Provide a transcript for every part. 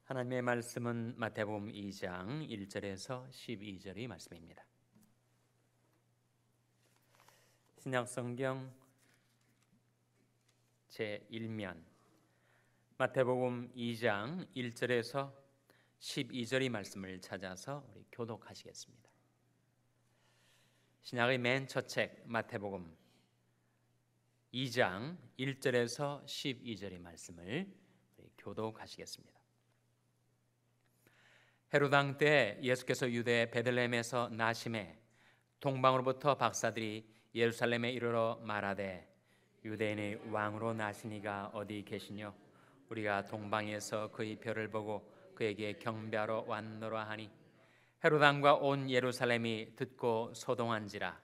하나님의 말씀은 마태복음 2장 1절에서 12절의 말씀입니다. 신약성경 제1면 마태복음 2장 1절에서 12절의 말씀을 찾아서 우리 교독하시겠습니다. 신약의 맨 첫 책 마태복음 2장 1절에서 12절의 말씀을 우리 교독하시겠습니다. 헤롯 왕 때 예수께서 유대 베들레헴에서 나심에 동방으로부터 박사들이 예루살렘에 이르러 말하되 유대인의 왕으로 나시니가 어디 계시뇨? 우리가 동방에서 그의 별을 보고 그에게 경배하러 왔노라 하니 헤롯 왕과 온 예루살렘이 듣고 소동한지라.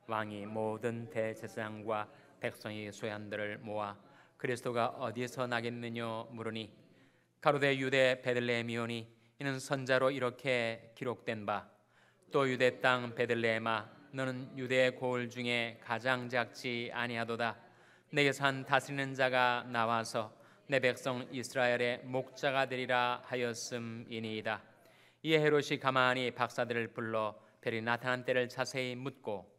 왕이 모든 대제사장과 백성의 소양들을 모아 그리스도가 어디에서 나겠느냐 물으니 가로되 유대 베들레헴이오니 이는 선자로 이렇게 기록된 바 또 유대 땅 베들레헴아 너는 유대의 고을 중에 가장 작지 아니하도다. 내게서 한 다스리는 자가 나와서 내 백성 이스라엘의 목자가 되리라 하였음이니이다. 이에 헤롯이 가만히 박사들을 불러 별이 나타난 때를 자세히 묻고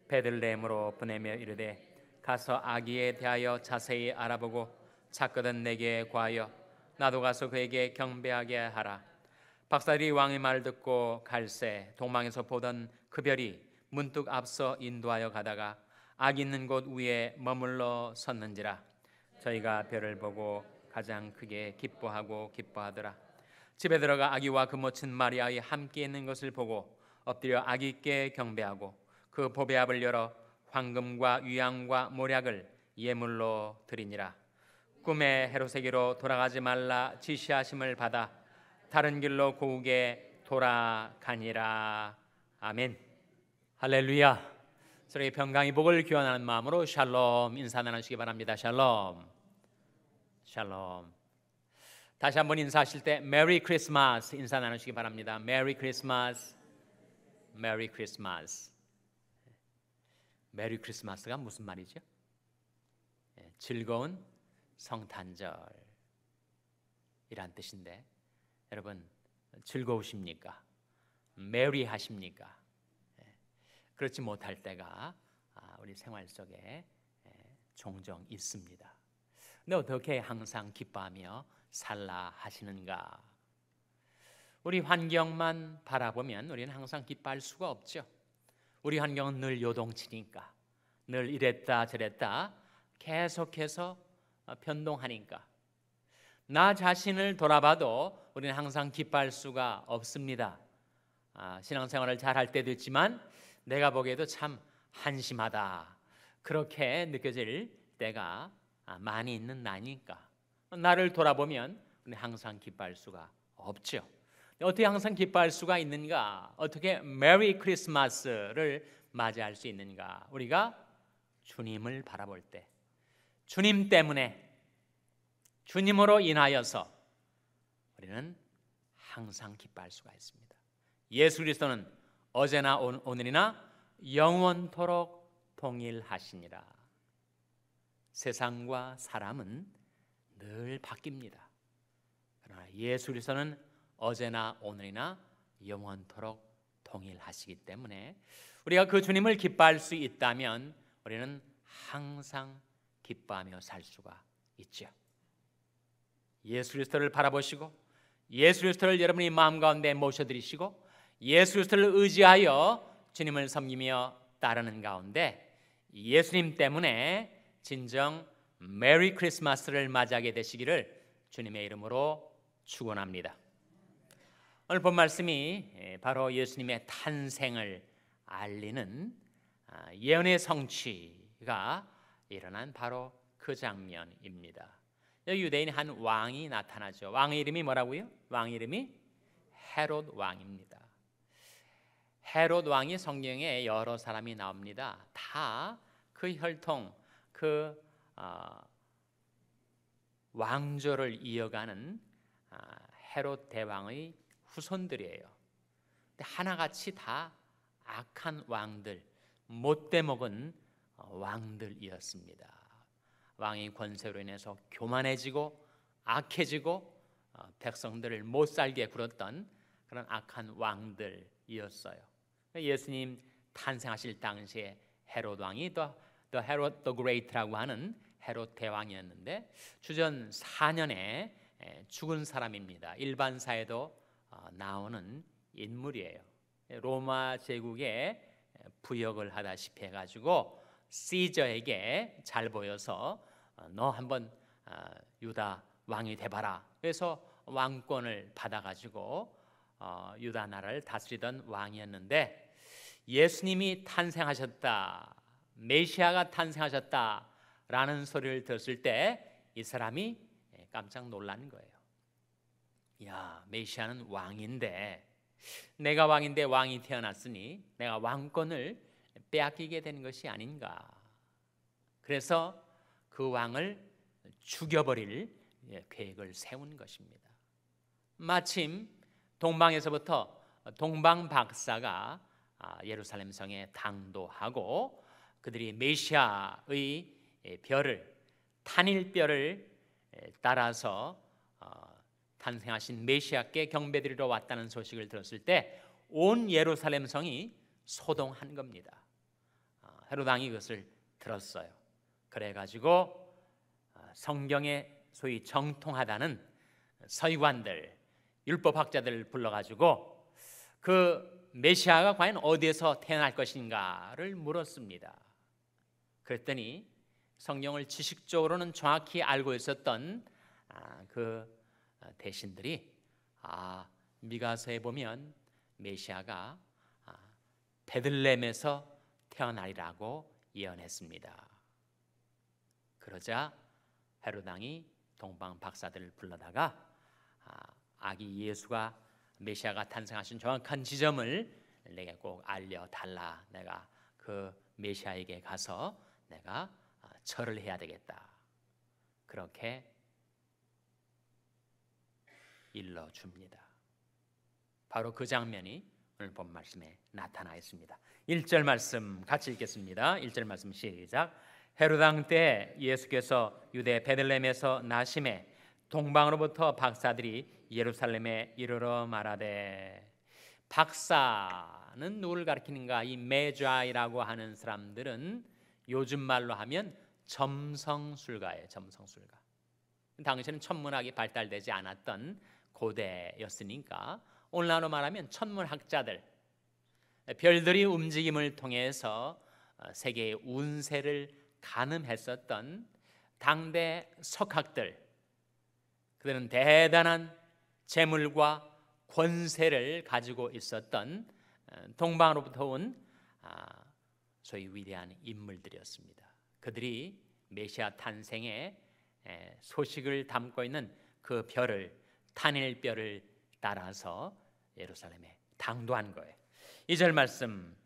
베들레헴으로 보내며 이르되 가서 아기에 대하여 자세히 알아보고 찾거든 내게 구하여 나도 가서 그에게 경배하게 하라. 박사들이 왕의 말을 듣고 갈새 동방에서 보던 그 별이 문득 앞서 인도하여 가다가 아기 있는 곳 위에 머물러 섰는지라. 저희가 별을 보고 가장 크게 기뻐하더라. 집에 들어가 아기와 그 모친 마리아의 함께 있는 것을 보고 엎드려 아기께 경배하고 그 보배압을 열어 황금과 유향과 모략을 예물로 드리니라. 꿈에 헤롯에게로 돌아가지 말라 지시하심을 받아 다른 길로 고국에 돌아가니라. 아멘. 할렐루야. 저에게 평강의 복을 기원하는 마음으로 샬롬 인사 나누시기 바랍니다. 샬롬. 샬롬. 다시 한번 인사하실 때 메리 크리스마스 인사 나누시기 바랍니다. 메리 크리스마스. 메리 크리스마스. 메리 크리스마스가 무슨 말이죠? 즐거운 성탄절이란 뜻인데 여러분 즐거우십니까? 메리하십니까? 그렇지 못할 때가 우리 생활 속에 종종 있습니다. 근데 어떻게 항상 기뻐하며 살라 하시는가? 우리 환경만 바라보면 우리는 항상 기뻐할 수가 없죠. 우리 환경은 늘 요동치니까, 늘 이랬다 저랬다 계속해서 변동하니까 나 자신을 돌아봐도 우리는 항상 기뻐할 수가 없습니다. 신앙생활을 잘할 때도 있지만 내가 보기에도 참 한심하다 그렇게 느껴질 때가 많이 있는 나니까 나를 돌아보면 우리는 항상 기뻐할 수가 없죠. 어떻게 항상 기뻐할 수가 있는가? 어떻게 메리 크리스마스를 맞이할 수 있는가? 우리가 주님을 바라볼 때 주님 때문에 주님으로 인하여서 우리는 항상 기뻐할 수가 있습니다. 예수 그리스도는 어제나 오늘이나 영원토록 동일하시니라. 세상과 사람은 늘 바뀝니다. 그러나 예수 그리스도는 어제나 오늘이나 영원토록 동일하시기 때문에 우리가 그 주님을 기뻐할 수 있다면 우리는 항상 기뻐하며 살 수가 있죠. 예수 그리스도를 바라보시고 예수 그리스도를 여러분의 마음 가운데 모셔드리시고 예수 그리스도를 의지하여 주님을 섬기며 따르는 가운데 예수님 때문에 진정 메리 크리스마스를 맞이하게 되시기를 주님의 이름으로 축원합니다. 오늘 본 말씀이 바로 예수님의 탄생을 알리는 예언의 성취가 일어난 바로 그 장면입니다. 유대인 한 왕이 나타나죠. 왕의 이름이 뭐라고요? 왕의 이름이 헤롯 왕입니다. 헤롯 왕이 성경에 여러 사람이 나옵니다. 다 그 혈통, 그 왕조를 이어가는 헤롯 대왕의 후손들이에요. 하나같이 다 악한 왕들, 못돼 먹은 왕들이었습니다. 왕의 권세로 인해서 교만해지고 악해지고 백성들을 못 살게 굴었던 그런 악한 왕들이었어요. 예수님 탄생하실 당시에 헤롯 왕이 The Herod the Great라고 하는 헤롯 대왕이었는데 주전 4년에 죽은 사람입니다. 일반사에도 나오는 인물이에요. 로마 제국에 부역을 하다시피 해가지고 시저에게 잘 보여서 너 한번 유다 왕이 돼봐라. 그래서 왕권을 받아가지고 유다 나라를 다스리던 왕이었는데 예수님이 탄생하셨다, 메시아가 탄생하셨다라는 소리를 들었을 때 이 사람이 깜짝 놀란 거예요. 야, 메시아는 왕인데, 내가 왕인데 왕이 태어났으니 내가 왕권을 빼앗기게 되는 것이 아닌가. 그래서 그 왕을 죽여버릴 계획을 세운 것입니다. 마침 동방에서부터 동방 박사가 예루살렘 성에 당도하고 그들이 메시아의 별을, 탄일별을 따라서 탄생하신 메시아께 경배드리러 왔다는 소식을 들었을 때 온 예루살렘 성이 소동한 겁니다. 헤롯 왕이 그것을 들었어요. 그래가지고 성경에 소위 정통하다는 서기관들, 율법학자들을 불러가지고 그 메시아가 과연 어디에서 태어날 것인가를 물었습니다. 그랬더니 성경을 지식적으로는 정확히 알고 있었던 그 대신들이 미가서에 보면 메시아가 베들레헴에서 태어나리라고 예언했습니다. 그러자 헤롯 왕이 동방 박사들을 불러다가 아기 예수가 메시아가 탄생하신 정확한 지점을 내게 꼭 알려달라. 내가 그 메시아에게 가서 내가 절을 해야 되겠다. 그렇게 일러줍니다. 바로 그 장면이 오늘 본 말씀에 나타나 있습니다. 1절 말씀 같이 읽겠습니다. 1절 말씀 시작. 헤롯 왕 때 예수께서 유대 베들레헴에서 나심에 동방으로부터 박사들이 예루살렘에 이르러 말하되. 박사는 누구를 가리키는가? 이 메자이라고 하는 사람들은 요즘 말로 하면 점성술가예요. 점성술가. 당시에는 천문학이 발달되지 않았던 고대였으니까 오늘날로 말하면 천문학자들, 별들이 움직임을 통해서 세계의 운세를 가늠했었던 당대 석학들, 그들은 대단한 재물과 권세를 가지고 있었던 동방으로부터 온 소위 위대한 인물들이었습니다. 그들이 메시아 탄생의 소식을 담고 있는 그 별을, 탄일별을 따라서 예루살렘에 당도한 거예요. 2절 말씀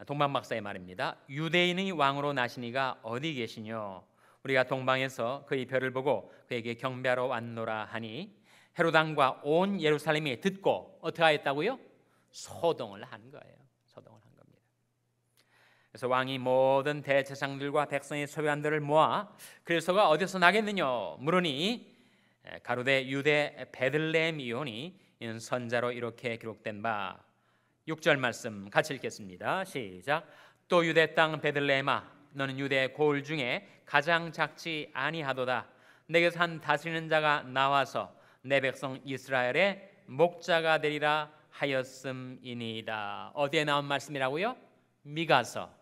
동방박사의 말입니다. 유대인의 왕으로 나시니가 어디 계시뇨? 우리가 동방에서 그의 별을 보고 그에게 경배하러 왔노라 하니 헤롯 왕과 온 예루살렘이 듣고 어떻게 하였다고요? 소동을 한 거예요. 소동을 한 겁니다. 그래서 왕이 모든 대제사장들과 백성의 서기관들을 모아 그리스도가 어디서 나겠느냐 물으니 가로되 유대 베들레헴이오니 이는 선자로 이렇게 기록된 바. 6절 말씀 같이 읽겠습니다. 시작. 또 유대 땅 베들레헴아 너는 유대 고을 중에 가장 작지 아니하도다. 내게서 한 다스리는 자가 나와서 내 백성 이스라엘의 목자가 되리라 하였음이니이다. 어디에 나온 말씀이라고요? 미가서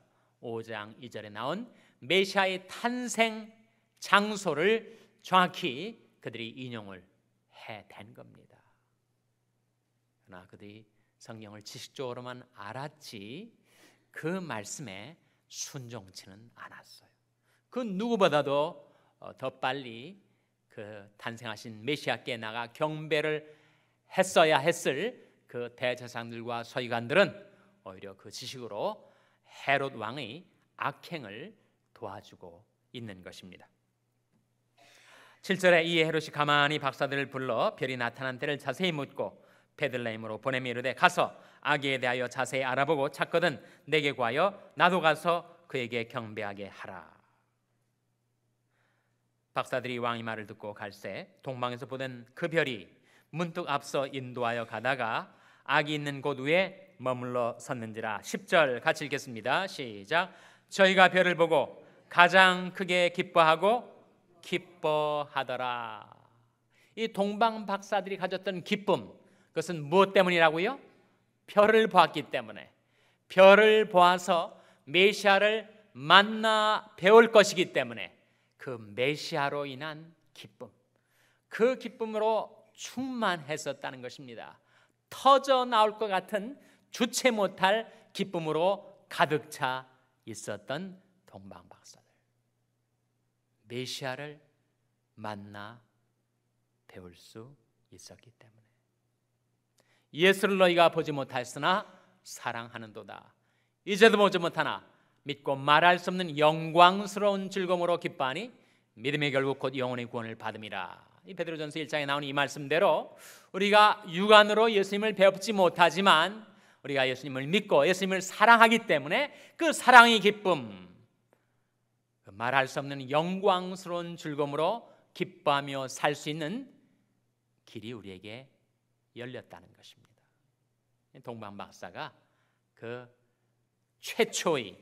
5장 2절에 나온 메시아의 탄생 장소를 정확히 그들이 인용을 해댄 겁니다. 그러나 그들이 성경을 지식적으로만 알았지 그 말씀에 순종치는 않았어요. 그 누구보다도 더 빨리 그 탄생하신 메시아께 나가 경배를 했어야 했을 그 대제사장들과 서기관들은 오히려 그 지식으로 헤롯 왕의 악행을 도와주고 있는 것입니다. 7절에 이에 헤롯이 가만히 박사들을 불러 별이 나타난 때를 자세히 묻고 베들레헴으로 보내며 이르되 가서 아기에 대하여 자세히 알아보고 찾거든 내게 구하여 나도 가서 그에게 경배하게 하라. 박사들이 왕의 말을 듣고 갈새 동방에서 보던 그 별이 문득 앞서 인도하여 가다가 악이 있는 곳 위에 머물러 섰는지라. 10절 같이 읽겠습니다. 시작. 저희가 별을 보고 가장 크게 기뻐하더라. 이 동방 박사들이 가졌던 기쁨, 그것은 무엇 때문이라고요? 별을 보았기 때문에. 별을 보아서 메시아를 만나 배울 것이기 때문에 그 메시아로 인한 기쁨, 그 기쁨으로 충만했었다는 것입니다. 터져 나올 것 같은 주체 못할 기쁨으로 가득 차 있었던 동방 박사들, 메시아를 만나 배울 수 있었기 때문에. 예수를 너희가 보지 못하였으나 사랑하는도다. 이제도 보지 못하나 믿고 말할 수 없는 영광스러운 즐거움으로 기뻐하니 믿음의 결국 곧 영혼의 구원을 받음이라. 이 베드로전서 1장에 나오는 이 말씀대로 우리가 육안으로 예수님을 배우지 못하지만 우리가 예수님을 믿고 예수님을 사랑하기 때문에 그 사랑의 기쁨, 그 말할 수 없는 영광스러운 즐거움으로 기뻐하며 살 수 있는 길이 우리에게 열렸다는 것입니다. 동방 박사가 그 최초의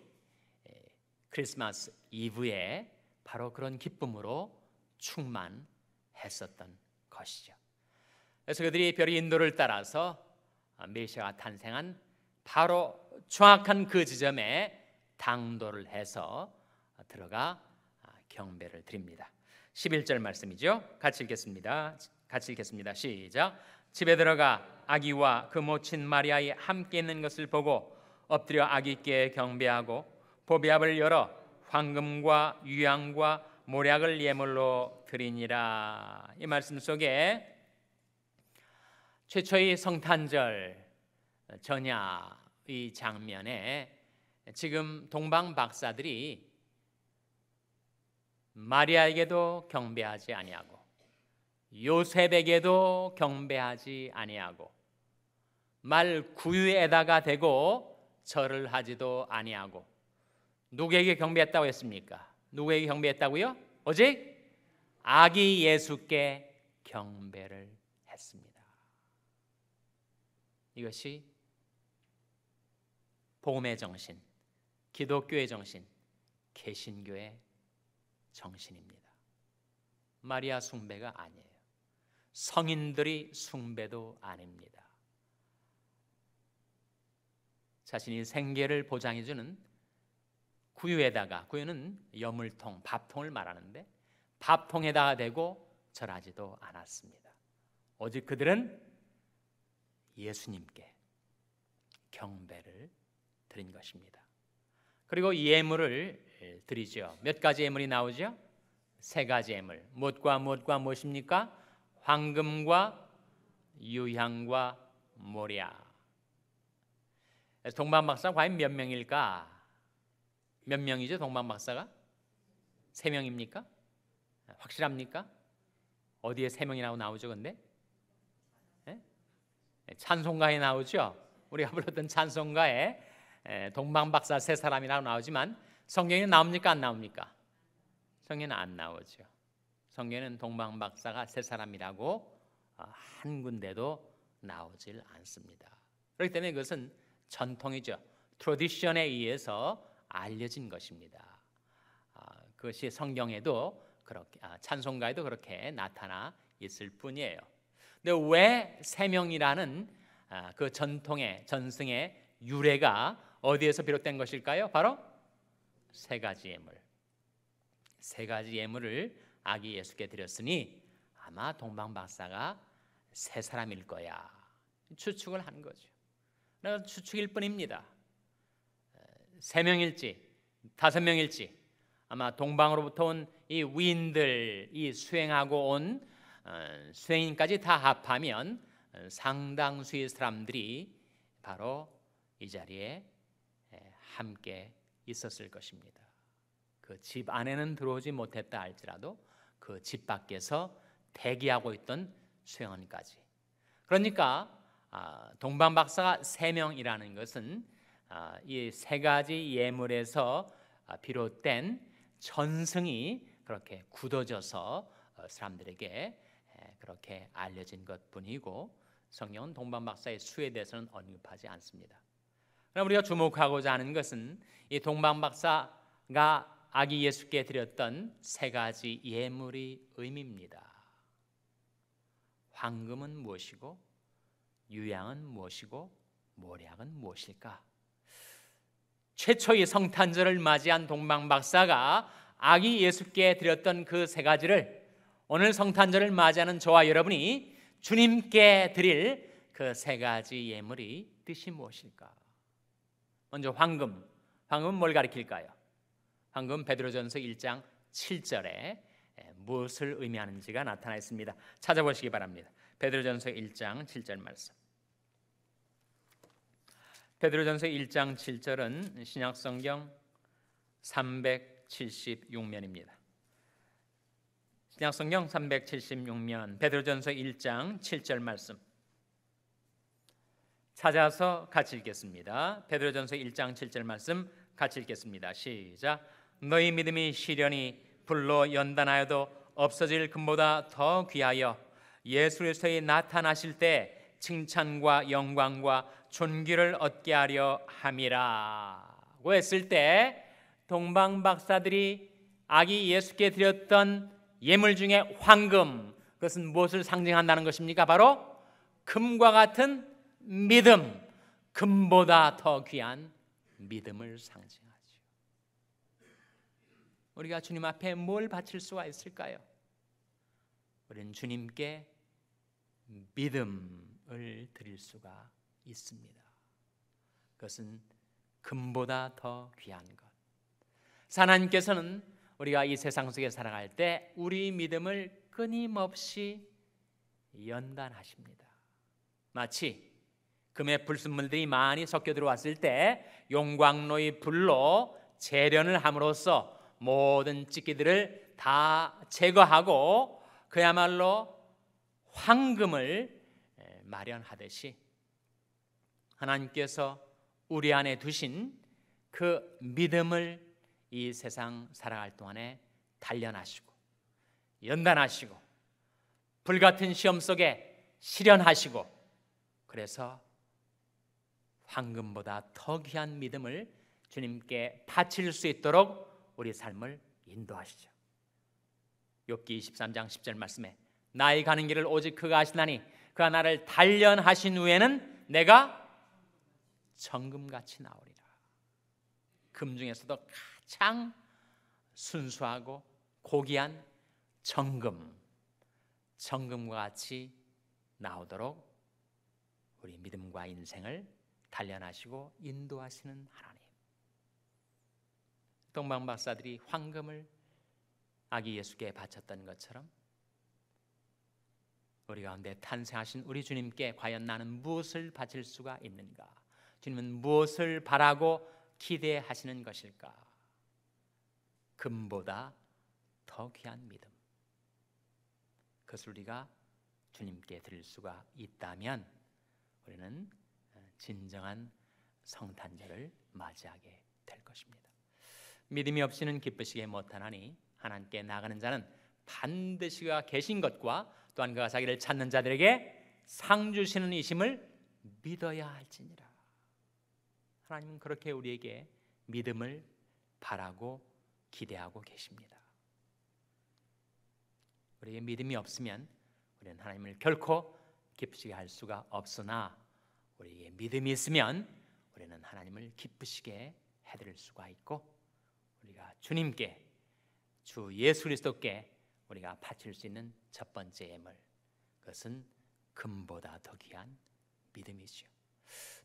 크리스마스 이브에 바로 그런 기쁨으로 충만했었던 것이죠. 그래서 그들이 별의 인도를 따라서 메시아가 탄생한 바로 정확한 그 지점에 당도를 해서 들어가 경배를 드립니다. 11절 말씀이죠. 같이 읽겠습니다. 시작. 집에 들어가 아기와 그 모친 마리아의 함께 있는 것을 보고 엎드려 아기께 경배하고 보배압을 열어 황금과 유향과 모략을 예물로 드리니라. 이 말씀 속에 최초의 성탄절 전야의 장면에 지금 동방 박사들이 마리아에게도 경배하지 아니하고 요셉에게도 경배하지 아니하고 말 구유에다가 대고 절을 하지도 아니하고 누구에게 경배했다고 했습니까? 누구에게 경배했다고요? 오직 아기 예수께 경배를 했습니다. 이것이 복음의 정신, 기독교의 정신, 개신교의 정신입니다. 마리아 숭배가 아니에요. 성인들이 숭배도 아닙니다. 자신이 생계를 보장해주는 구유에다가, 구유는 여물통, 밥통을 말하는데 밥통에다가 대고 절하지도 않았습니다. 오직 그들은 예수님께 경배를 드린 것입니다. 그리고 예물을 드리죠. 몇 가지 예물이 나오죠? 세 가지 예물. 무엇과 무엇입니까? 황금과 유향과 모략. 동방 박사 과연 몇 명일까? 몇 명이죠? 동방 박사가? 3명입니까? 확실합니까? 어디에 3명이라고 나오죠? 근데 찬송가에 나오죠. 우리가 불렀던 찬송가에 동방 박사 3사람이라고 나오지만 성경에 나옵니까? 안 나옵니까? 성경에는 안 나오죠. 성경에는 동방 박사가 3사람이라고 한 군데도 나오질 않습니다. 그렇기 때문에 그것은 전통이죠. 트래디션에 의해서 알려진 것입니다. 그것이 성경에도 그렇게, 찬송가에도 그렇게 나타나 있을 뿐이에요. 근데 왜 3명이라는 그 전통의 전승의 유래가 어디에서 비롯된 것일까요? 바로 3가지 예물. 3가지 예물을 아기 예수께 드렸으니 아마 동방 박사가 3사람일 거야. 추측을 한 거죠. 추측일 뿐입니다. 3명일지 5명일지 아마 동방으로부터 온 이 위인들, 이 수행하고 온 수행인까지 다 합하면 상당수의 사람들이 바로 이 자리에 함께 있었을 것입니다. 그 집 안에는 들어오지 못했다 할지라도 그 집 밖에서 대기하고 있던 수행원까지. 그러니까 동방 박사가 3명이라는 것은 이 3가지 예물에서 비롯된 전승이 그렇게 굳어져서 사람들에게 그렇게 알려진 것뿐이고 성경은 동방박사의 수에 대해서는 언급하지 않습니다. 그럼 우리가 주목하고자 하는 것은 이 동방박사가 아기 예수께 드렸던 세 가지 예물의 의미입니다. 황금은 무엇이고, 유향은 무엇이고, 모략은 무엇일까? 최초의 성탄절을 맞이한 동방박사가 아기 예수께 드렸던 그 세 가지를 오늘 성탄절을 맞이하는 저와 여러분이 주님께 드릴 그 세 가지 예물의 뜻이 무엇일까? 먼저 황금. 황금은 뭘 가리킬까요? 황금 베드로전서 1장 7절에 무엇을 의미하는지가 나타나 있습니다. 찾아보시기 바랍니다. 베드로전서 1장 7절 말씀. 베드로전서 1장 7절은 신약성경 376면입니다. 신약성경 376면 베드로전서 1장 7절 말씀 찾아서 같이 읽겠습니다. 베드로전서 1장 7절 말씀 같이 읽겠습니다. 시작. 너희 믿음이 시련이 불로 연단하여도 없어질 금보다 더 귀하여 예수 그리스도의 나타나실 때 칭찬과 영광과 존귀를 얻게 하려 함이라고 했을 때 동방박사들이 아기 예수께 드렸던 예물 중에 황금, 그것은 무엇을 상징한다는 것입니까? 바로 금과 같은 믿음, 금보다 더 귀한 믿음을 상징하죠. 우리가 주님 앞에 뭘 바칠 수가 있을까요? 우리는 주님께 믿음을 드릴 수가 있습니다. 그것은 금보다 더 귀한 것. 하나님께서는 우리가 이 세상 속에 살아갈 때 우리 믿음을 끊임없이 연단하십니다. 마치 금의 불순물들이 많이 섞여 들어왔을 때 용광로의 불로 재련을 함으로써 모든 찌기들을 다 제거하고 그야말로 황금을 마련하듯이 하나님께서 우리 안에 두신 그 믿음을 이 세상 살아갈 동안에 단련하시고 연단하시고 불같은 시험 속에 실현하시고, 그래서 황금보다 더 귀한 믿음을 주님께 바칠 수 있도록 우리 삶을 인도하시죠. 욥기 23장 10절 말씀에 나의 가는 길을 오직 그가 아시나니 그가 나를 단련하신 후에는 내가 정금같이 나오리라. 금 중에서도 가장 순수하고 고귀한 정금과 같이 나오도록 우리 믿음과 인생을 단련하시고 인도하시는 하나님. 동방박사들이 황금을 아기 예수께 바쳤던 것처럼 우리 가운데 탄생하신 우리 주님께 과연 나는 무엇을 바칠 수가 있는가? 주님은 무엇을 바라고 기대하시는 것일까? 금보다 더 귀한 믿음, 그것을 우리가 주님께 드릴 수가 있다면 우리는 진정한 성탄절을 맞이하게 될 것입니다. 믿음이 없이는 기쁘시게 못하나니 하나님께 나가는 자는 반드시 그가 계신 것과 또한 그가 자기를 찾는 자들에게 상 주시는 이심을 믿어야 할지니라. 하나님은 그렇게 우리에게 믿음을 바라고 기대하고 계십니다. 우리에게 믿음이 없으면 우리는 하나님을 결코 기쁘시게 할 수가 없으나 우리에게 믿음이 있으면 우리는 하나님을 기쁘시게 해드릴 수가 있고, 우리가 주님께, 주 예수 그리스도께 우리가 바칠 수 있는 첫 번째 예물, 그것은 금보다 더 귀한 믿음이죠.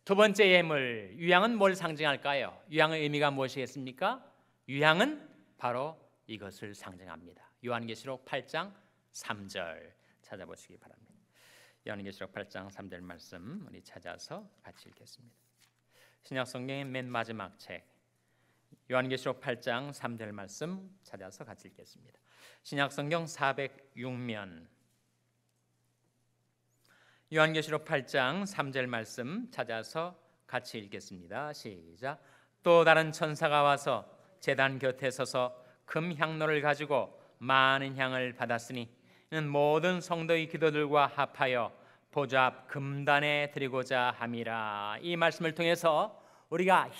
두 번째 예물, 유향은 뭘 상징할까요? 유향의 의미가 무엇이겠습니까? 유향은 바로 이것을 상징합니다. 요한계시록 8장 3절 찾아보시기 바랍니다. 요한계시록 8장 3절 말씀 우리 찾아서 같이 읽겠습니다. 신약성경의 맨 마지막 책 요한계시록 8장 3절 말씀 찾아서 같이 읽겠습니다. 신약성경 406면 요한계시록 8장 3절 말씀 찾아서 같이 읽겠습니다. 시작. 또 다른 천사가 와서 제단 곁에 서서 금 향로를 가지고 많은 향을 받았으니 이는 모든 성도의 기도들과 합하여 보좌 앞 금단에 드리고자 함이라. 이 말씀을 통해서 우리가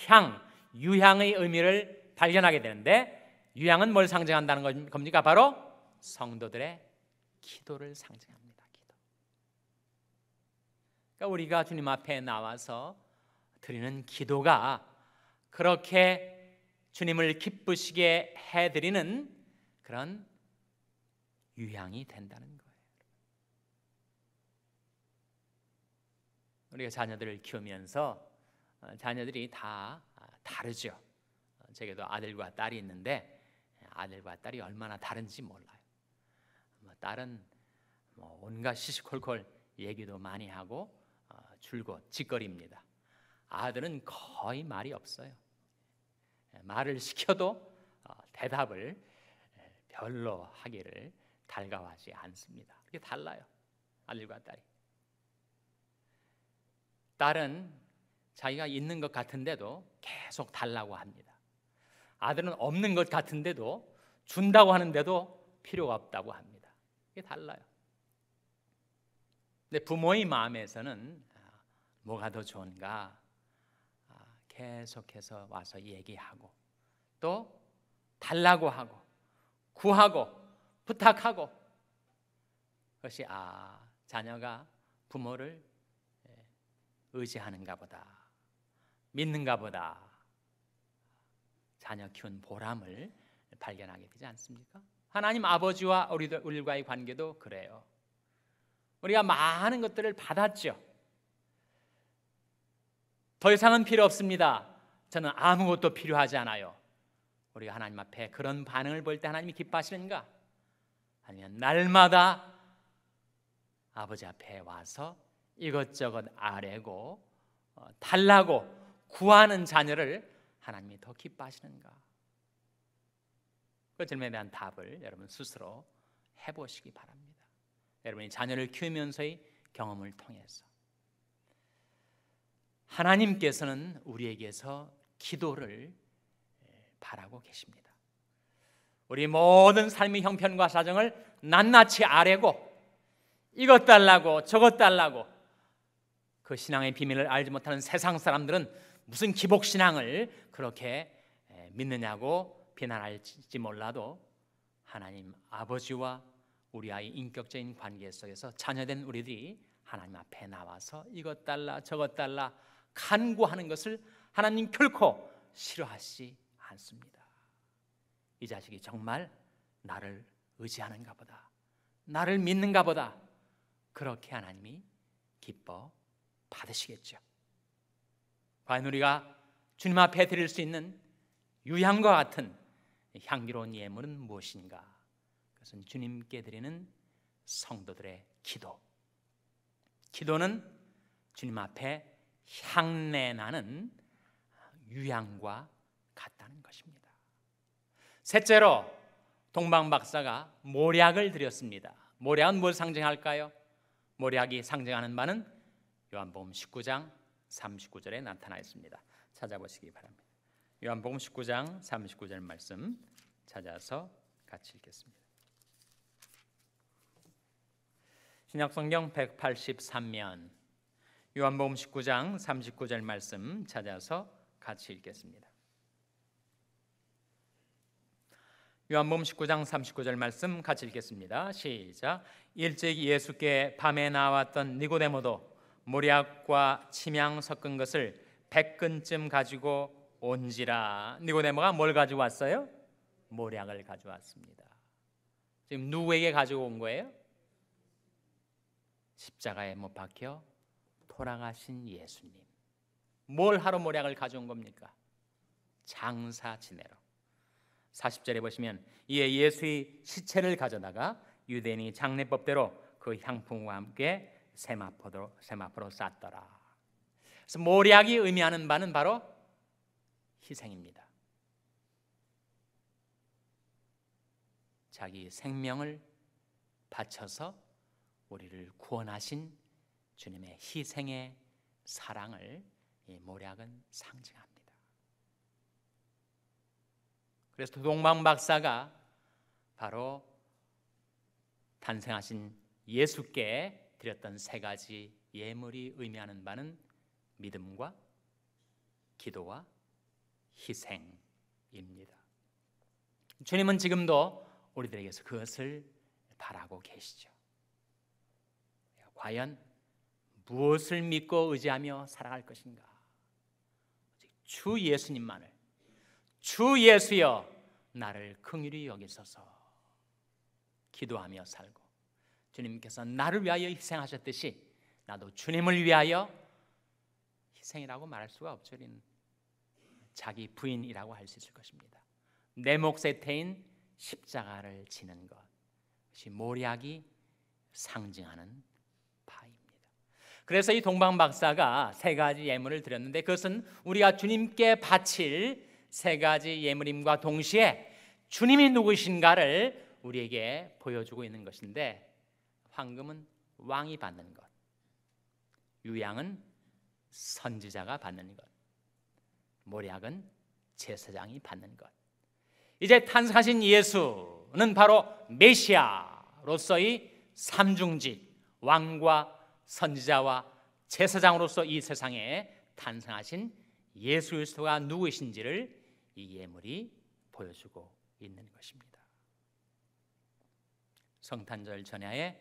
유향의 의미를 발견하게 되는데, 유향은 뭘 상징한다는 겁니까? 바로 성도들의 기도를 상징합니다. 기도. 그러니까 우리가 주님 앞에 나와서 드리는 기도가 그렇게 주님을 기쁘시게 해드리는 그런 유향이 된다는 거예요. 우리가 자녀들을 키우면서 자녀들이 다 다르죠. 제게도 아들과 딸이 있는데 아들과 딸이 얼마나 다른지 몰라요. 딸은 온갖 시시콜콜 얘기도 많이 하고 줄곧 짓거리입니다. 아들은 거의 말이 없어요. 말을 시켜도 대답을 별로 하기를 달가워하지 않습니다. 그게 달라요. 아들과 딸이. 딸은 자기가 있는 것 같은데도 계속 달라고 합니다. 아들은 없는 것 같은데도 준다고 하는데도 필요가 없다고 합니다. 이게 달라요. 근데 부모의 마음에서는 뭐가 더 좋은가? 계속해서 와서 얘기하고 또 달라고 하고 구하고 부탁하고, 그것이 자녀가 부모를 의지하는가 보다, 믿는가 보다, 자녀 키운 보람을 발견하게 되지 않습니까? 하나님 아버지와 우리과의 관계도 그래요. 우리가 많은 것들을 받았죠. 더 이상은 필요 없습니다. 저는 아무것도 필요하지 않아요. 우리가 하나님 앞에 그런 반응을 볼 때 하나님이 기뻐하시는가? 아니면 날마다 아버지 앞에 와서 이것저것 아뢰고 달라고 구하는 자녀를 하나님이 더 기뻐하시는가? 그 질문에 대한 답을 여러분 스스로 해보시기 바랍니다. 여러분이 자녀를 키우면서의 경험을 통해서 하나님께서는 우리에게서 기도를 바라고 계십니다. 우리 모든 삶의 형편과 사정을 낱낱이 아뢰고 이것 달라고 저것 달라고, 그 신앙의 비밀을 알지 못하는 세상 사람들은 무슨 기복신앙을 그렇게 믿느냐고 비난할지 몰라도 하나님 아버지와 우리 아이 인격적인 관계 속에서 자녀된 우리들이 하나님 앞에 나와서 이것 달라 저것 달라 간구하는 것을 하나님 결코 싫어하시지 않습니다. 이 자식이 정말 나를 의지하는가 보다, 나를 믿는가 보다, 그렇게 하나님이 기뻐 받으시겠죠. 과연 우리가 주님 앞에 드릴 수 있는 유향과 같은 향기로운 예물은 무엇인가? 그것은 주님께 드리는 성도들의 기도. 기도는 주님 앞에 향내나는 유향과 같다는 것입니다. 셋째로 동방 박사가 모략을 드렸습니다. 모략은 뭘 상징할까요? 모략이 상징하는 바는 요한복음 19장 39절에 나타나 있습니다. 찾아보시기 바랍니다. 요한복음 19장 39절 말씀 찾아서 같이 읽겠습니다. 신약성경 183면 요한복음 19장 39절 말씀 찾아서 같이 읽겠습니다. 요한복음 19장 39절 말씀 같이 읽겠습니다. 시작. 일찍 예수께 밤에 나왔던 니고데모도 모략과 침향 섞은 것을 100근쯤 가지고 온지라. 니고데모가 뭘 가지고 왔어요? 모략을 가져왔습니다. 지금 누구에게 가지고 온 거예요? 십자가에 못 박혀 돌아가신 예수님. 뭘 하러 모략을 가져온 겁니까? 장사 지내러. 40절에 보시면 이에 예수의 시체를 가져다가 유대인이 장례법대로 그 향품과 함께 세마포로 쌌더라. 그래서 모략이 의미하는 바는 바로 희생입니다. 자기 생명을 바쳐서 우리를 구원하신 주님의 희생의 사랑을 이 모략은 상징합니다. 그래서 동방 박사가 바로 탄생하신 예수께 드렸던 세 가지 예물이 의미하는 바는 믿음과 기도와 희생입니다. 주님은 지금도 우리들에게서 그것을 바라고 계시죠. 과연 무엇을 믿고 의지하며 살아갈 것인가? 주 예수님만을, 주 예수여 나를 긍휼히 여기소서 기도하며 살고, 주님께서 나를 위하여 희생하셨듯이 나도 주님을 위하여 희생이라고 말할 수가 없죠. 자기 부인이라고 할 수 있을 것입니다. 내 몫의 태인 십자가를 지는 것, 그것이 모략이 상징하는 바입니다. 그래서 이 동방 박사가 세 가지 예물을 드렸는데, 그것은 우리가 주님께 바칠 세 가지 예물임과 동시에 주님이 누구신가를 우리에게 보여주고 있는 것인데, 황금은 왕이 받는 것, 유향은 선지자가 받는 것, 모략은 제사장이 받는 것. 이제 탄생하신 예수는 바로 메시아로서의 삼중직, 왕과 선지자와 제사장으로서 이 세상에 탄생하신 예수 그리스도가 누구이신지를 이 예물이 보여주고 있는 것입니다. 성탄절 전야에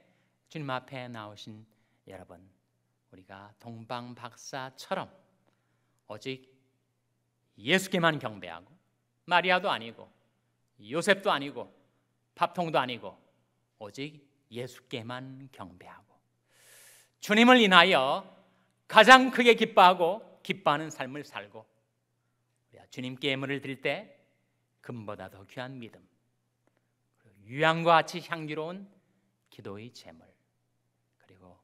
주님 앞에 나오신 여러분, 우리가 동방 박사처럼 오직 예수께만 경배하고, 마리아도 아니고 요셉도 아니고 밥통도 아니고 오직 예수께만 경배하고, 주님을 인하여 가장 크게 기뻐하고 기뻐하는 삶을 살고, 우리가 주님께 예물을 드릴 때 금보다 더 귀한 믿음, 유향과 같이 향기로운 기도의 제물, 그리고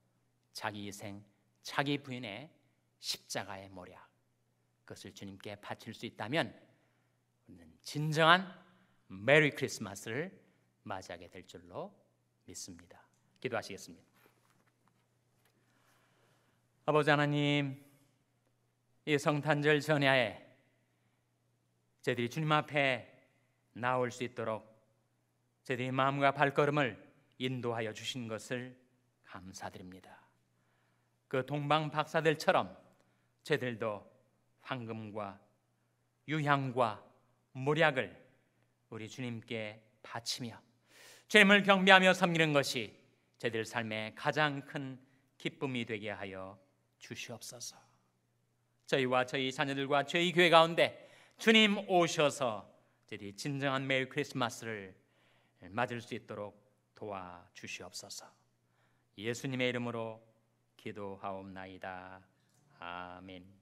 자기 희생, 자기 부인의 십자가의 모략, 그것을 주님께 바칠 수 있다면 우리는 진정한 메리 크리스마스를 맞이하게 될 줄로 믿습니다. 기도하시겠습니다. 아버지 하나님, 이 성탄절 전야에 저희들이 주님 앞에 나올 수 있도록 저희들의 마음과 발걸음을 인도하여 주신 것을 감사드립니다. 그 동방 박사들처럼 저희들도 황금과 유향과 모략을 우리 주님께 바치며 주님을 경배하며 섬기는 것이 저희들 삶의 가장 큰 기쁨이 되게 하여 주시옵소서. 저희와 저희 자녀들과 저희 교회 가운데 주님 오셔서 저희들이 진정한 메리 크리스마스를 맞을 수 있도록 도와주시옵소서. 예수님의 이름으로 기도하옵나이다. 아멘.